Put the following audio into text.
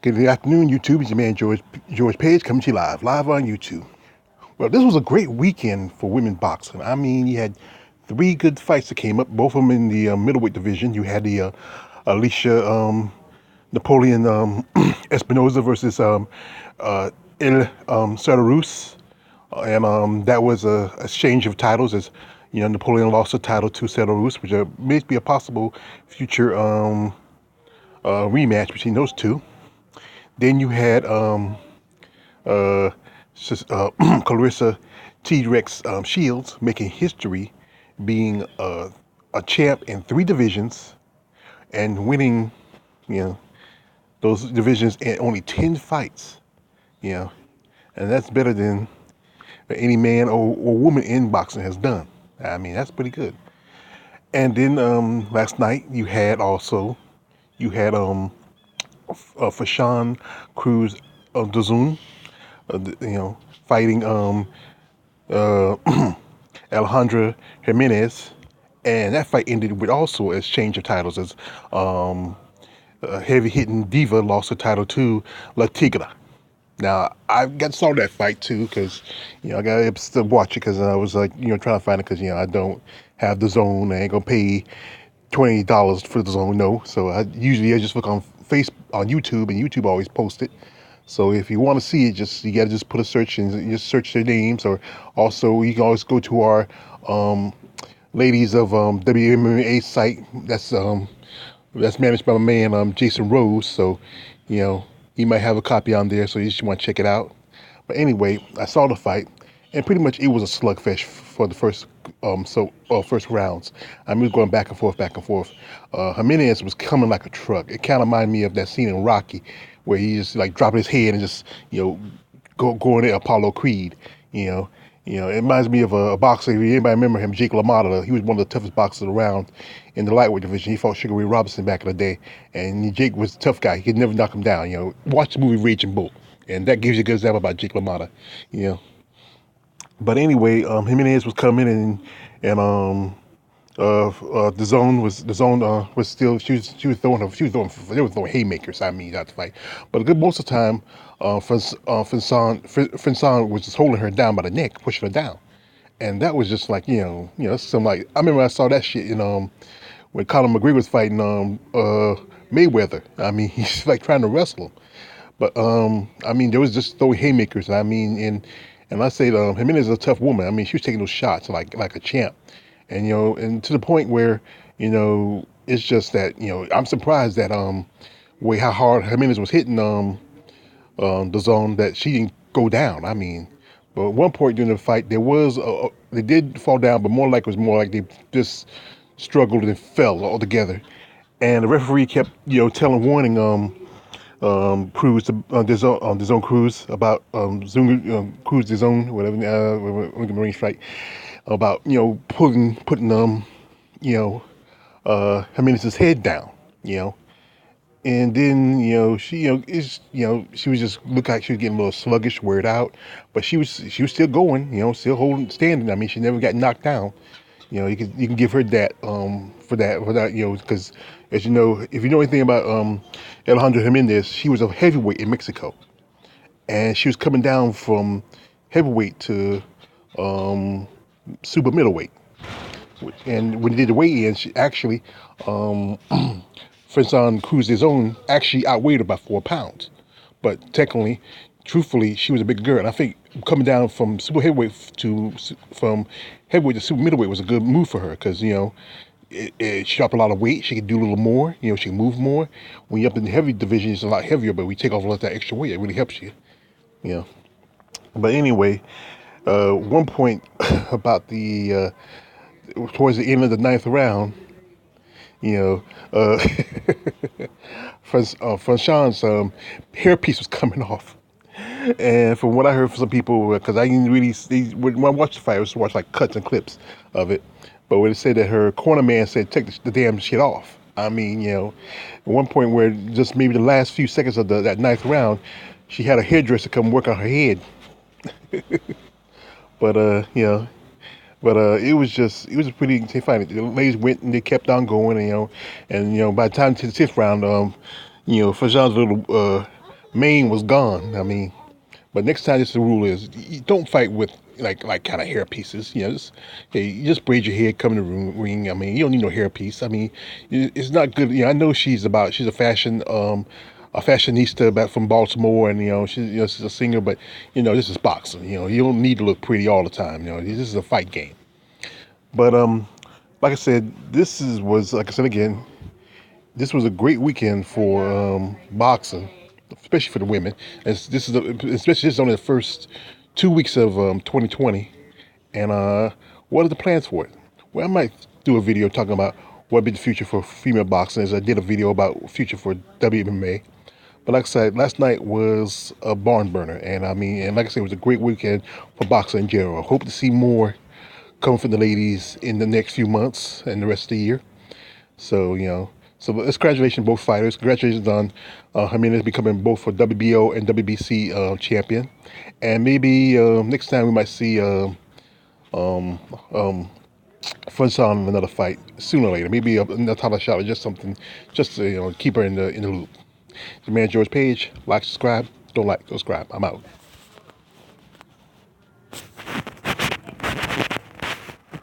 Good afternoon, YouTube. It's your man George Page coming to you live on YouTube. Well, this was a great weekend for women boxing. I mean, you had three good fights that came up, both of them in the middleweight division. You had the Alicia Napoleon Espinoza versus El Cerrus, and that was a exchange of titles. As you know, Napoleon lost the title to Cerrus, which may be a possible future rematch between those two. Then you had uh, Clarissa T-Rex Shields making history, being a champ in three divisions and winning, you know, those divisions in only 10 fights, you know, and that's better than any man or woman in boxing has done. I mean, that's pretty good. And then last night you had Frachon Crews-Dezurn, fighting uh, Alejandra Jimenez, and that fight ended with also a exchange of titles as heavy hitting diva lost the title to La Tigra. Now I saw that fight too because I got to watch it because I was like trying to find it because I don't have the zone. I ain't gonna pay $20 for the zone, no. So I just look on YouTube, and YouTube always post it. So if you want to see it, you gotta just put a search and just search their names, or also you can always go to our ladies of WMMA site. That's managed by my man Jason Rose. So he might have a copy on there, so you just want to check it out. But anyway, I saw the fight, and pretty much it was a slugfest for the first rounds. I mean, it was going back and forth, back and forth. Jimenez was coming like a truck. It kind of reminded me of that scene in Rocky, where he just like dropping his head and just going at Apollo Creed. It reminds me of a boxer. If anybody remember him, Jake LaMotta, he was one of the toughest boxers around in the lightweight division. He fought Sugar Ray Robinson back in the day, and Jake was a tough guy. He could never knock him down. Watch the movie Raging Bull, and that gives you a good example about Jake LaMotta. But anyway, Jimenez was coming and the zone was still she was throwing they were throwing haymakers. I mean, not to fight, but most of the time, Finson was just holding her down by the neck, pushing her down, and that was just like some like I remember I saw that shit when Conor McGregor was fighting Mayweather. I mean, he's like trying to wrestle him, but I mean there was just throwing haymakers. I mean, and I say Jimenez is a tough woman. I mean, she was taking those shots like a champ. And and to the point where it's just that I'm surprised that way how hard Jimenez was hitting the zone that she didn't go down. I mean, but at one point during the fight they did fall down, but it was more like they just struggled and fell altogether. And the referee kept warning Cruz DeZone Cruz about Cruz DeZone whatever Marine strike about putting Jimenez's head down, and then she was just looked like she was getting a little sluggish, weared out, but she was still going, still holding, standing. I mean, she never got knocked down. You can give her that for that because as you know, if you know anything about Alejandra Jimenez, she was a heavyweight in Mexico, and she was coming down from heavyweight to super middleweight. And when they did the weigh-in, she actually, Frachon Crews-Dezurn actually outweighed her by 4 pounds. But technically, truthfully, she was a big girl. And I think coming down from from heavyweight to super middleweight was a good move for her because, she dropped a lot of weight. She could do a little more. She could move more. When you're up in the heavy division, it's a lot heavier, but we take off a lot of that extra weight. It really helps you. But anyway, one point about the towards the end of the ninth round, Franchon's hairpiece was coming off. And from what I heard from some people, because I didn't really see, when I watched the fight, I was watch like cuts and clips of it. But when it said that her corner man said, take the damn shit off. I mean, at one point where just maybe the last few seconds of that ninth round, she had a hairdresser come work on her head. But it was a pretty intense fight. The ladies went and they kept on going, and by the time to the fifth round, Fajan's a little mane was gone. I mean, but next time, just the rule is you don't fight with like kind of hair pieces. You know, just, okay, you just braid your hair, come in the ring. I mean, you don't need no hair piece. I mean, it's not good. You know, I know she's a fashion a fashionista back from Baltimore, and she's a singer. But this is boxing. You don't need to look pretty all the time. This is a fight game. But like I said, was like I said again. This was a great weekend for boxing, especially for the women. Especially this is only the first 2 weeks of 2020. And what are the plans for it? Well, I might do a video talking about what would be the future for female boxing, as I did a video about future for WMA. But like I said, last night was a barn burner, and and like I said, it was a great weekend for boxing in general. Hope to see more coming from the ladies in the next few months and the rest of the year. So, it's congratulations both fighters. Congratulations on Jimenez becoming both for WBO and WBC champion. And maybe next time we might see Frachon in another fight sooner or later. Maybe another title shot or just something, just to keep her in the loop. The man George Page. Like, subscribe. Don't like, subscribe. I'm out.